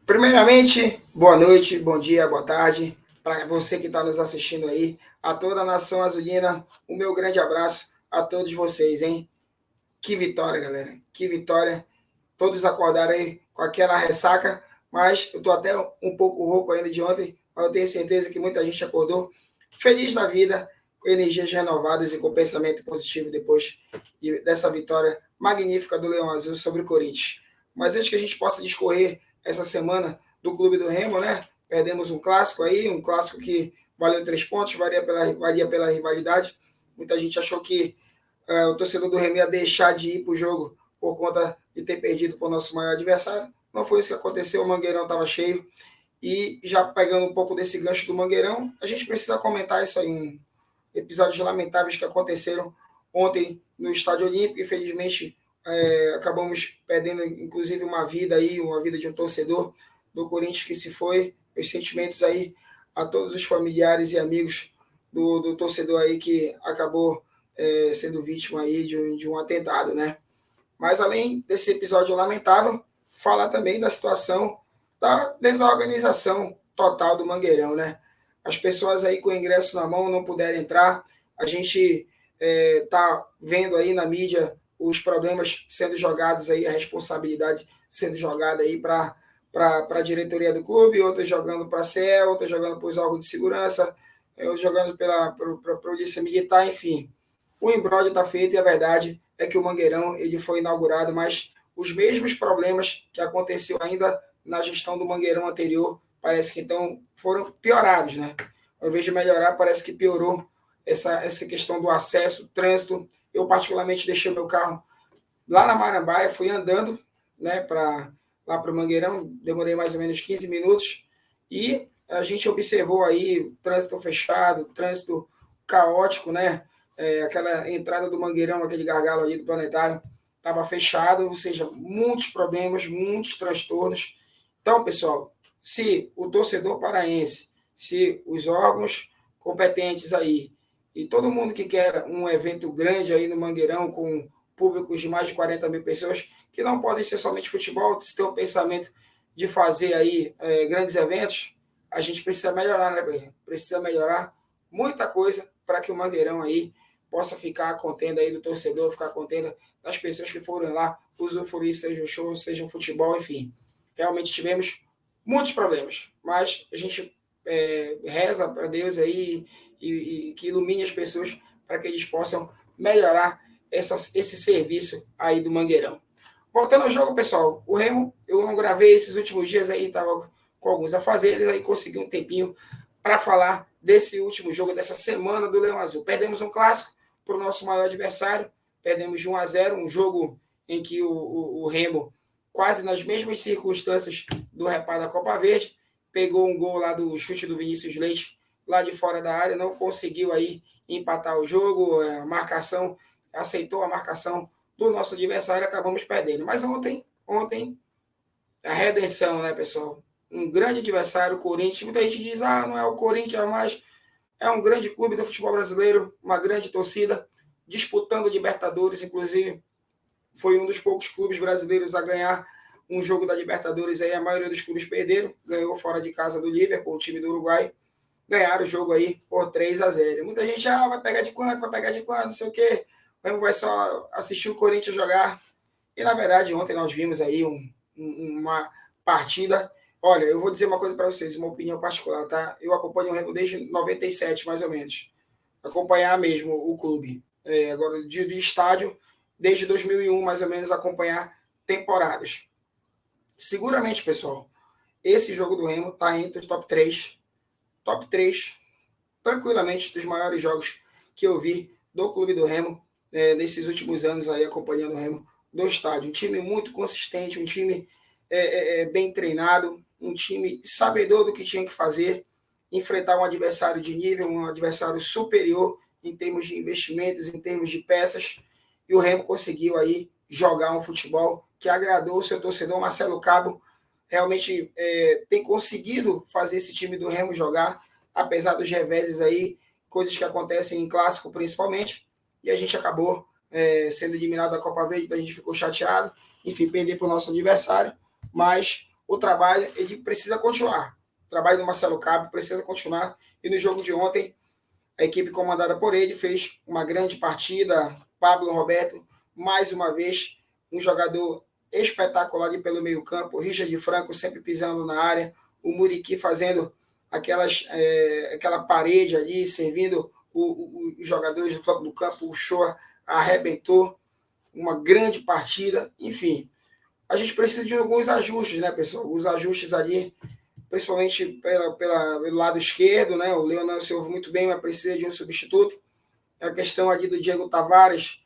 Primeiramente, boa noite, bom dia, boa tarde, para você que está nos assistindo aí, a toda a nação azulina, o meu grande abraço a todos vocês, hein? Que vitória, galera, que vitória. Todos acordaram aí com aquela ressaca, mas eu estou até um pouco rouco ainda de ontem, mas eu tenho certeza que muita gente acordou feliz na vida, com energias renovadas e com pensamento positivo depois dessa vitória magnífica do Leão Azul sobre o Corinthians. Mas antes que a gente possa discorrer essa semana do Clube do Remo, né? Perdemos um clássico aí, um clássico que valeu 3 pontos, valia pela rivalidade. Muita gente achou que o torcedor do Remo ia deixar de ir para o jogo por conta de ter perdido para o nosso maior adversário. Não foi isso que aconteceu, o Mangueirão estava cheio. E já pegando um pouco desse gancho do Mangueirão, a gente precisa comentar isso aí, episódios lamentáveis que aconteceram ontem no Estádio Olímpico. Infelizmente, acabamos perdendo, inclusive, uma vida de um torcedor do Corinthians que se foi. Os sentimentos aí a todos os familiares e amigos do torcedor aí que acabou sendo vítima aí de um atentado, né? Mas além desse episódio lamentável, falar também da situação da desorganização total do Mangueirão, né? As pessoas aí com o ingresso na mão não puderam entrar. A gente tá vendo aí na mídia os problemas sendo jogados aí, a responsabilidade sendo jogada aí para a diretoria do clube, outras jogando para a CE, outras jogando para os órgãos de segurança, outras jogando para a polícia militar, enfim. O imbróglio está feito e a verdade é que o Mangueirão ele foi inaugurado, mas os mesmos problemas que aconteceu ainda na gestão do Mangueirão anterior, parece que então foram piorados, né? Ao invés de melhorar, parece que piorou essa questão do acesso, trânsito. Eu, particularmente, deixei meu carro lá na Marambaia, fui andando, né, lá para o Mangueirão, demorei mais ou menos 15 minutos, e a gente observou aí trânsito fechado, trânsito caótico, né? Aquela entrada do Mangueirão, aquele gargalo ali do Planetário, estava fechado, ou seja, muitos problemas, muitos transtornos. Então, pessoal, se o torcedor paraense, se os órgãos competentes aí, e todo mundo que quer um evento grande aí no Mangueirão, com públicos de mais de 40 mil pessoas, que não podem ser somente futebol, se tem o pensamento de fazer aí grandes eventos, a gente precisa melhorar, né? Precisa melhorar muita coisa para que o Mangueirão aí possa ficar contendo aí do torcedor, ficar contendo das pessoas que foram lá usufruir, seja o show, seja o futebol, enfim. Realmente tivemos muitos problemas, mas a gente reza para Deus aí e que ilumine as pessoas para que eles possam melhorar esse serviço aí do Mangueirão. Voltando ao jogo, pessoal, o Remo, eu não gravei esses últimos dias aí, estava com alguns afazeres, aí consegui um tempinho para falar desse último jogo, dessa semana do Leão Azul. Perdemos um clássico para o nosso maior adversário, perdemos de 1-0, um jogo em que o Remo, quase nas mesmas circunstâncias do reparo da Copa Verde, pegou um gol lá do chute do Vinícius Leite, lá de fora da área, não conseguiu aí empatar o jogo, a marcação, aceitou a marcação do nosso adversário, acabamos perdendo. Mas ontem a redenção, né, pessoal? Um grande adversário, o Corinthians. Muita gente diz, não é o Corinthians, mas é um grande clube do futebol brasileiro, uma grande torcida, disputando Libertadores, inclusive foi um dos poucos clubes brasileiros a ganhar um jogo da Libertadores, aí a maioria dos clubes perderam, ganhou fora de casa do Liverpool, o time do Uruguai, ganharam o jogo aí por 3-0. Muita gente, vai pegar de quanto, não sei o quê, vai só assistir o Corinthians jogar, e na verdade ontem nós vimos aí uma partida. Olha, eu vou dizer uma coisa para vocês, uma opinião particular, tá? Eu acompanho o Remo desde 97, mais ou menos. Acompanhar mesmo o clube. Agora, de estádio, desde 2001, mais ou menos, acompanhar temporadas. Seguramente, pessoal, esse jogo do Remo está entre os top 3, tranquilamente, dos maiores jogos que eu vi do clube do Remo nesses últimos anos aí, acompanhando o Remo do estádio. Um time muito consistente, um time bem treinado, um time sabedor do que tinha que fazer, enfrentar um adversário de nível, um adversário superior em termos de investimentos, em termos de peças, e o Remo conseguiu aí jogar um futebol que agradou o seu torcedor. Marcelo Cabo realmente tem conseguido fazer esse time do Remo jogar, apesar dos reveses aí, coisas que acontecem em clássico principalmente, e a gente acabou sendo eliminado da Copa Verde, a gente ficou chateado, enfim, perder para o nosso adversário, mas o trabalho ele precisa continuar. O trabalho do Marcelo Cabo precisa continuar. E no jogo de ontem, a equipe comandada por ele fez uma grande partida. Pablo Roberto, mais uma vez, um jogador espetacular ali pelo meio campo. Richard Franco sempre pisando na área. O Muriqui fazendo aquela parede ali, servindo os jogadores do flanco do campo. O Shoa arrebentou. Uma grande partida. Enfim, a gente precisa de alguns ajustes, né, pessoal? Os ajustes ali, principalmente pelo lado esquerdo, né? O Leonel se ouve muito bem, mas precisa de um substituto. A questão ali do Diego Tavares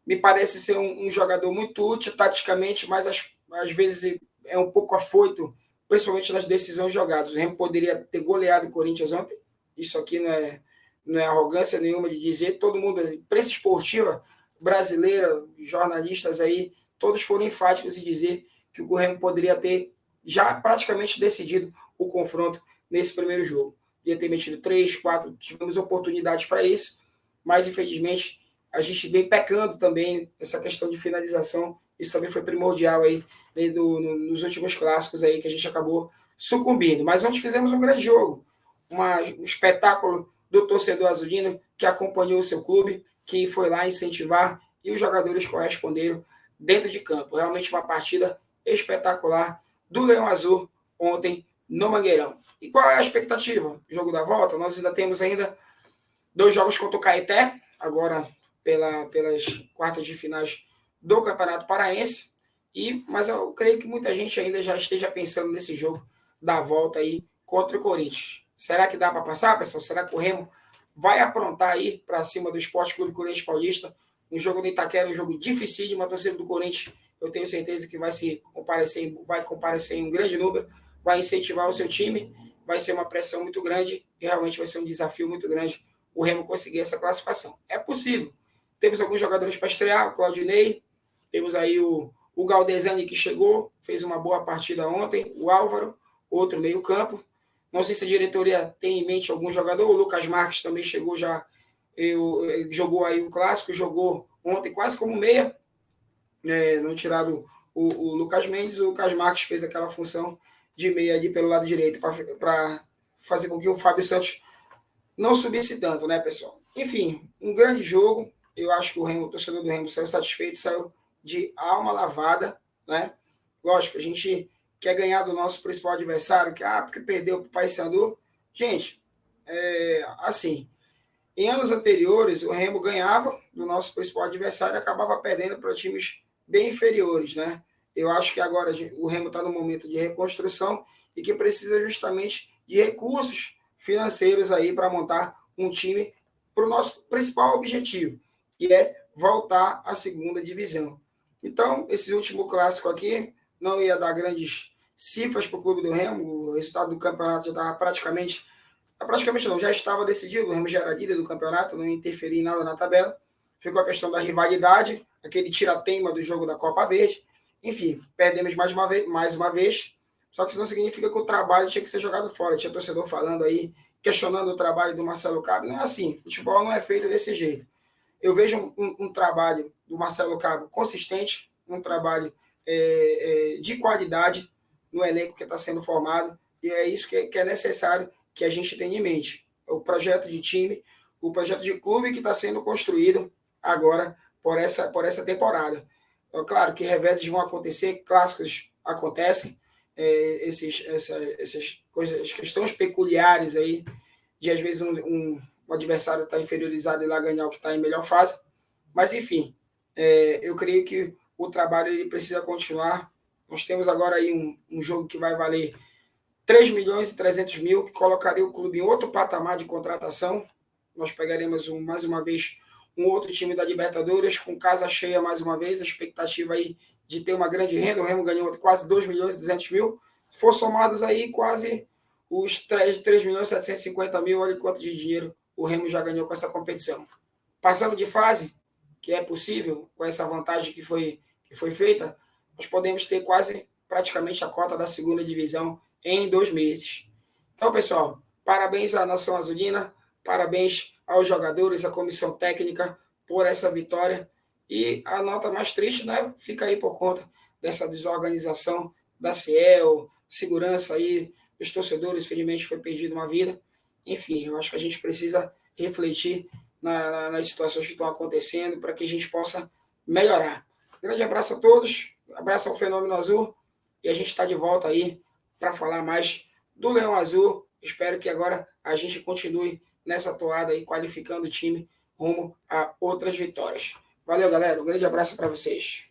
me parece ser um jogador muito útil taticamente, mas às vezes é um pouco afoito, principalmente nas decisões jogadas. O Remo poderia ter goleado o Corinthians ontem. Isso aqui não é arrogância nenhuma de dizer. Todo mundo, imprensa esportiva brasileira, jornalistas aí, todos foram enfáticos em dizer que o Remo poderia ter já praticamente decidido o confronto nesse primeiro jogo. Ia ter metido 3, 4, tivemos oportunidades para isso, mas infelizmente a gente vem pecando também essa questão de finalização. Isso também foi primordial aí nos últimos clássicos aí que a gente acabou sucumbindo. Mas ontem fizemos um grande jogo, um espetáculo do torcedor azulino que acompanhou o seu clube, que foi lá incentivar e os jogadores corresponderam dentro de campo. Realmente uma partida espetacular do Leão Azul ontem no Mangueirão. E qual é a expectativa? Jogo da volta? Nós ainda temos 2 jogos contra o Caeté, agora pelas quartas de finais do Campeonato Paraense. Mas eu creio que muita gente ainda já esteja pensando nesse jogo da volta aí contra o Corinthians. Será que dá para passar, pessoal? Será que o Remo vai aprontar aí para cima do Esporte Clube Corinthians Paulista? Um jogo do Itaquera, um jogo dificílimo. A torcida do Corinthians, eu tenho certeza que vai comparecer em um grande número, vai incentivar o seu time, vai ser uma pressão muito grande e realmente vai ser um desafio muito grande o Remo conseguir essa classificação. É possível. Temos alguns jogadores para estrear, o Claudinei, temos aí o Galdesani que chegou, fez uma boa partida ontem, o Álvaro, outro meio campo. Não sei se a diretoria tem em mente algum jogador, o Lucas Marques também chegou já, jogou aí o clássico, jogou ontem quase como meia, não tiraram o Lucas Mendes, o Lucas Marques fez aquela função de meia ali pelo lado direito para fazer com que o Fábio Santos não subisse tanto, né, pessoal? Enfim, um grande jogo. Eu acho que o torcedor do Remo saiu satisfeito, saiu de alma lavada, né? Lógico, a gente quer ganhar do nosso principal adversário, porque perdeu para o Paysandu. Gente, assim, em anos anteriores, o Remo ganhava do nosso principal adversário e acabava perdendo para times bem inferiores, né? Eu acho que agora o Remo está no momento de reconstrução e que precisa justamente de recursos financeiros aí para montar um time para o nosso principal objetivo, que é voltar à segunda divisão. Então, esse último clássico aqui não ia dar grandes cifras para o clube do Remo, o resultado do campeonato já estava praticamente não, já estava decidido, o Remo já era líder do campeonato, não interferia em nada na tabela, ficou a questão da rivalidade, aquele tira-teima do jogo da Copa Verde, enfim, perdemos mais uma vez, só que isso não significa que o trabalho tinha que ser jogado fora, tinha torcedor falando aí, questionando o trabalho do Marcelo Cabo, não é assim, futebol não é feito desse jeito. Eu vejo um trabalho do Marcelo Cabo consistente, um trabalho de qualidade no elenco que está sendo formado, e é isso que é necessário que a gente tenha em mente. O projeto de time, o projeto de clube que está sendo construído agora por essa temporada. Então, claro que reveses vão acontecer, clássicos acontecem, essas coisas, questões peculiares aí, de às vezes um adversário estar inferiorizado e lá ganhar o que está em melhor fase. Mas, enfim, eu creio que o trabalho ele precisa continuar. Nós temos agora aí um jogo que vai valer 3 milhões e 300 mil, que colocaria o clube em outro patamar de contratação. Nós pegaremos mais uma vez um outro time da Libertadores, com casa cheia mais uma vez, a expectativa aí de ter uma grande renda. O Remo ganhou quase 2 milhões e 200 mil. For somados aí quase os 3 milhões e 750 mil, olha quanto de dinheiro o Remo já ganhou com essa competição. Passando de fase, que é possível, com essa vantagem que foi feita, nós podemos ter quase praticamente a cota da segunda divisão em 2 meses. Então, pessoal, parabéns à Nação Azulina, parabéns aos jogadores, à comissão técnica por essa vitória. E a nota mais triste, né, fica aí por conta dessa desorganização da Ciel, segurança aí dos torcedores, infelizmente foi perdida uma vida. Enfim, eu acho que a gente precisa refletir nas situações que estão acontecendo para que a gente possa melhorar. Grande abraço a todos, abraço ao Fenômeno Azul e a gente está de volta aí para falar mais do Leão Azul. Espero que agora a gente continue nessa toada aí, qualificando o time rumo a outras vitórias. Valeu, galera. Um grande abraço para vocês.